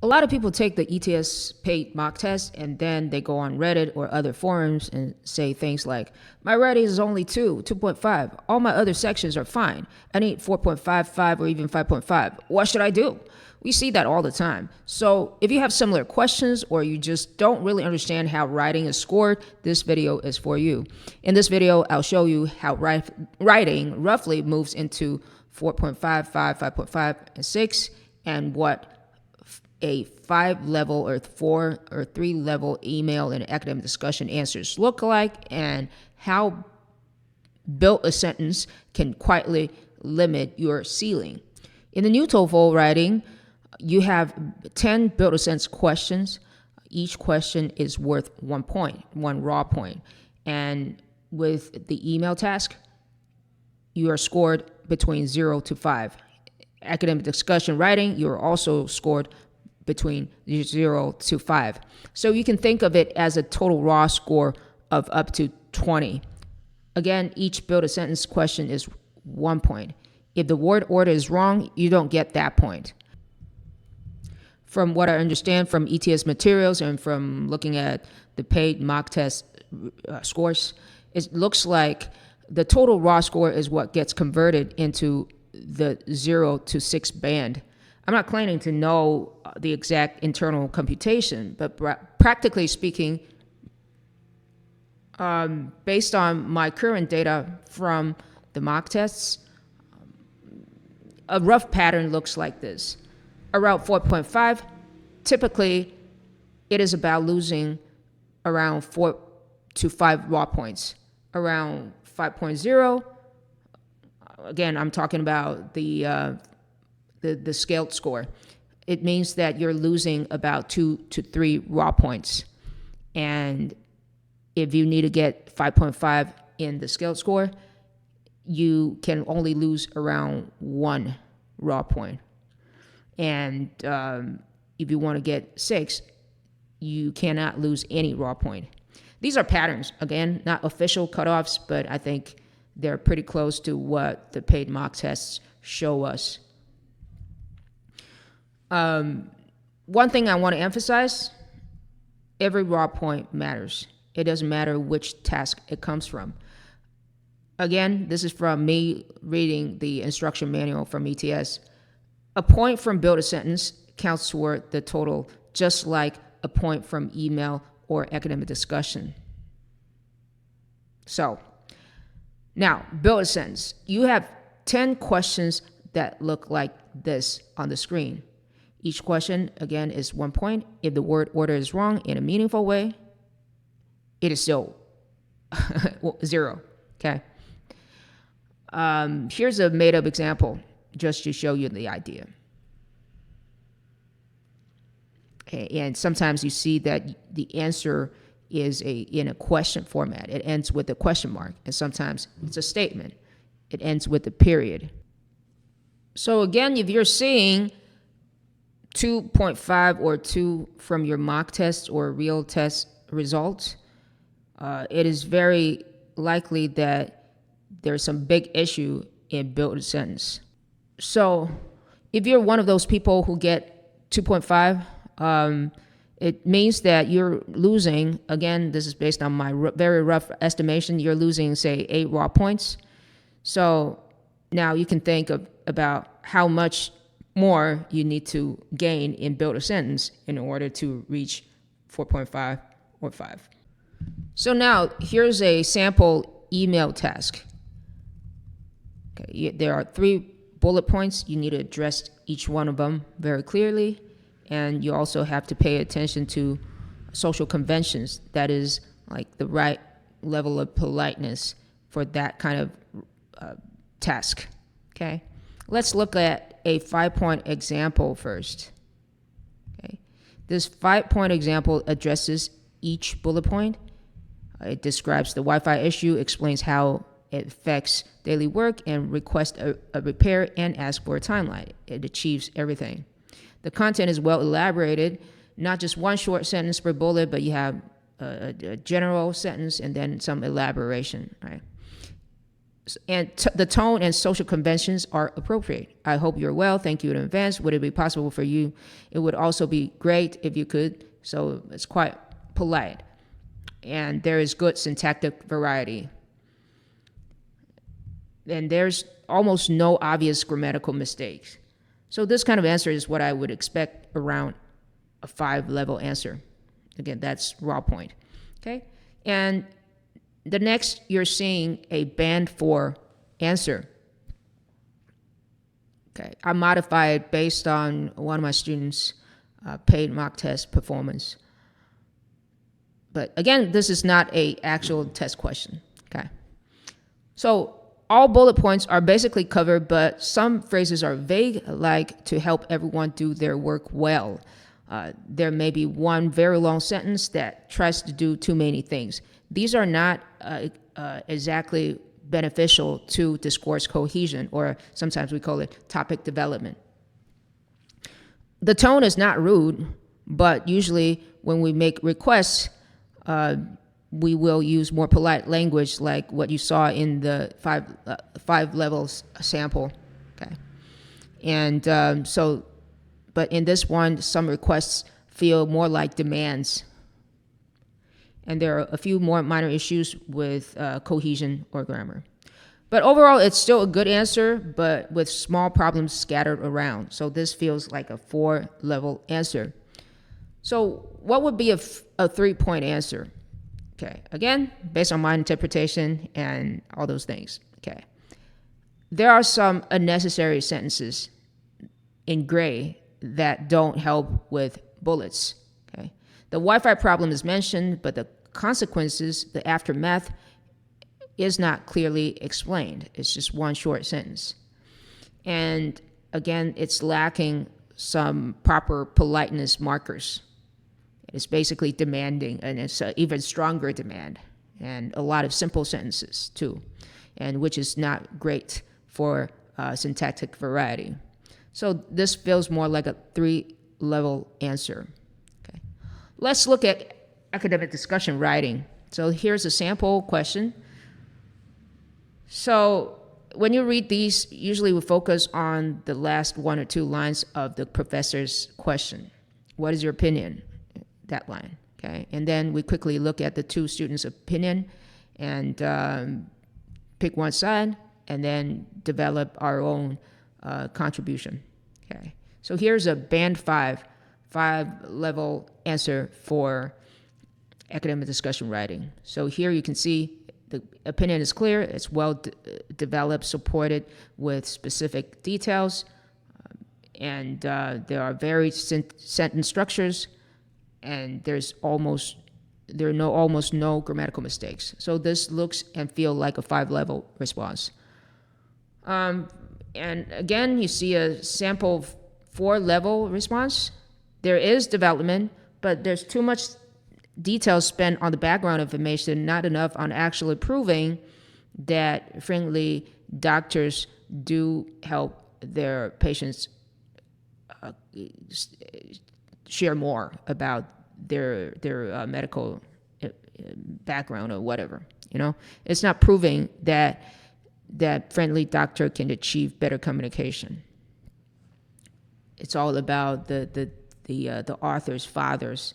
A lot of people take the ETS paid mock test and then they go on Reddit or other forums and say things like, my writing is only 2.5. All my other sections are fine. I need 4.55 or even 5.5. What should I do? We see that all the time. So if you have similar questions or you just don't really understand how writing is scored, this video is for you. In this video, I'll show you how writing roughly moves into 4.5, 5.5, and 6, and what a 5-level or 4 or 3-level email and academic discussion answers look like, and how build a sentence can quietly limit your ceiling. In the new TOEFL writing, you have 10 build a sentence questions. Each question is worth 1 point, 1 raw point. And with the email task, you are scored between 0 to 5. Academic discussion writing, you're also scored between 0 to 5. So you can think of it as a total raw score of up to 20. Again, each build a sentence question is 1 point. If the word order is wrong, you don't get that point. From what I understand from ETS materials and from looking at the paid mock test scores, it looks like the total raw score is what gets converted into the 0 to 6 band. I'm not claiming to know the exact internal computation, but practically speaking, based on my current data from the mock tests, a rough pattern looks like this. Around 4.5, typically it is about losing around 4 to 5 raw points. Around 5.0, again, I'm talking about the scaled score. It means that you're losing about 2 to 3 raw points. And if you need to get 5.5 in the scaled score, you can only lose around 1 raw point. And if you want to get 6, you cannot lose any raw point. These are patterns, again, not official cutoffs, but I think they're pretty close to what the paid mock tests show us. One thing I want to emphasize, every raw point matters. It doesn't matter which task it comes from. Again, this is from me reading the instruction manual from ETS. A point from build a sentence counts toward the total, just like a point from email or academic discussion. So, now, build a sentence. You have 10 questions that look like this on the screen. Each question, again, is 1 point. If the word order is wrong in a meaningful way, it is still 0, okay? Here's a made-up example, just to show you the idea. And sometimes you see that the answer is in a question format. It ends with a question mark, and sometimes it's a statement. It ends with a period. So again, if you're seeing 2.5 or 2 from your mock test or real test results, it is very likely that there's some big issue in build a sentence. So if you're one of those people who get 2.5, it means that you're losing, again, this is based on my very rough estimation, you're losing, say, 8 raw points. So now you can think about how much more you need to gain in build a sentence in order to reach 4.5 or 5. So now here's a sample email task. Okay, there are 3 bullet points. You need to address each one of them very clearly. And you also have to pay attention to social conventions. That is like the right level of politeness for that kind of task. Okay, let's look at a 5-point example first. Okay, this 5-point example addresses each bullet point. It describes the Wi-Fi issue, explains how it affects daily work, and requests a repair and asks for a timeline. It achieves everything. The content is well elaborated, not just one short sentence per bullet, but you have a general sentence and then some elaboration, right? And the tone and social conventions are appropriate. I hope you're well. Thank you in advance. Would it be possible for you? It would also be great if you could. So it's quite polite. And there is good syntactic variety. And there's almost no obvious grammatical mistakes. So this kind of answer is what I would expect around a 5-level answer. Again, that's raw point. Okay? And the next, you're seeing a band 4 answer. Okay, I modified based on one of my students' paid mock test performance. But again, this is not a actual test question. Okay, so all bullet points are basically covered, but some phrases are vague, like to help everyone do their work well. There may be one very long sentence that tries to do too many things. These are not exactly beneficial to discourse cohesion, or sometimes we call it topic development. The tone is not rude, but usually when we make requests, we will use more polite language, like what you saw in the five levels sample. Okay, and but in this one, some requests feel more like demands. And there are a few more minor issues with cohesion or grammar. But overall, it's still a good answer, but with small problems scattered around. So this feels like a 4-level answer. So what would be a 3-point answer? Okay, again, based on my interpretation and all those things. Okay, there are some unnecessary sentences in gray that don't help with bullets. Okay, the Wi-Fi problem is mentioned, but the consequences, the aftermath, is not clearly explained. It's just one short sentence. And again, it's lacking some proper politeness markers. It's basically demanding, and it's an even stronger demand, and a lot of simple sentences too, and which is not great for syntactic variety. So this feels more like a 3-level answer. Okay. Let's look at academic discussion writing. So here's a sample question. So when you read these, usually we focus on the last 1 or 2 lines of the professor's question. What is your opinion? That line, okay? And then we quickly look at the 2 students' opinion and pick one side, and then develop our own contribution, okay? So here's a band 5-level answer for academic discussion writing. So here you can see the opinion is clear, it's well developed, supported with specific details, and there are varied sentence structures, and there are almost no grammatical mistakes. So this looks and feels like a 5-level response. And again, you see a sample 4-level response. There is development, but there's too much details spent on the background information, not enough on actually proving that friendly doctors do help their patients share more about their medical background or whatever. You know, it's not proving that friendly doctor can achieve better communication. It's all about the author's father's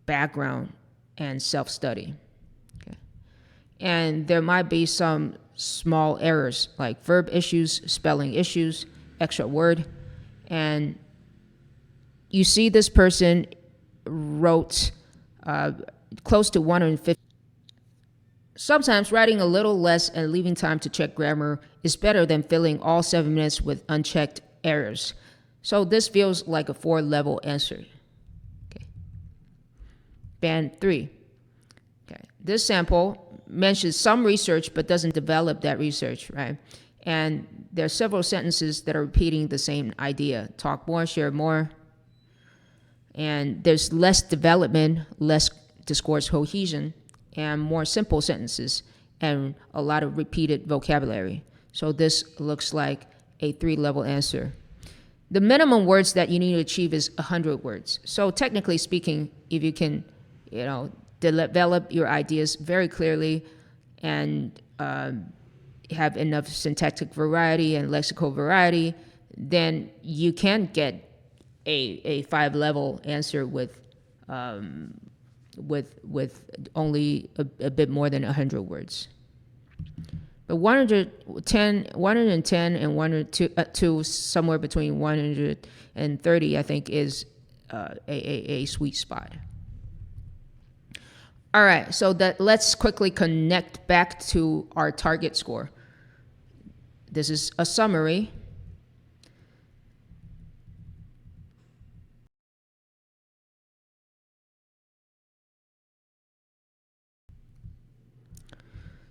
background and self-study. Okay. And there might be some small errors like verb issues, spelling issues, extra word, and you see this person wrote close to 150. Sometimes writing a little less and leaving time to check grammar is better than filling all 7 minutes with unchecked errors. So this feels like a 4-level answer. Okay. Band 3. Okay. This sample mentions some research but doesn't develop that research, right? And there are several sentences that are repeating the same idea. Talk more, share more. And there's less development, less discourse cohesion, and more simple sentences, and a lot of repeated vocabulary. So this looks like a 3-level answer. The minimum words that you need to achieve is 100 words. So technically speaking, if you can, develop your ideas very clearly and have enough syntactic variety and lexical variety, then you can get a 5-level answer with only a bit more than 100 words. But 110 and 102, somewhere between 130, I think, is a sweet spot. All right, so let's quickly connect back to our target score. This is a summary.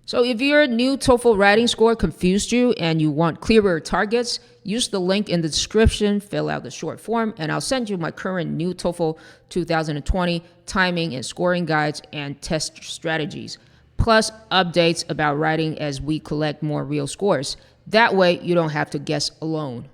So if your new TOEFL writing score confused you and you want clearer targets, use the link in the description, fill out the short form, and I'll send you my current new TOEFL 2020 timing and scoring guides and test strategies, plus updates about writing as we collect more real scores. That way, you don't have to guess alone.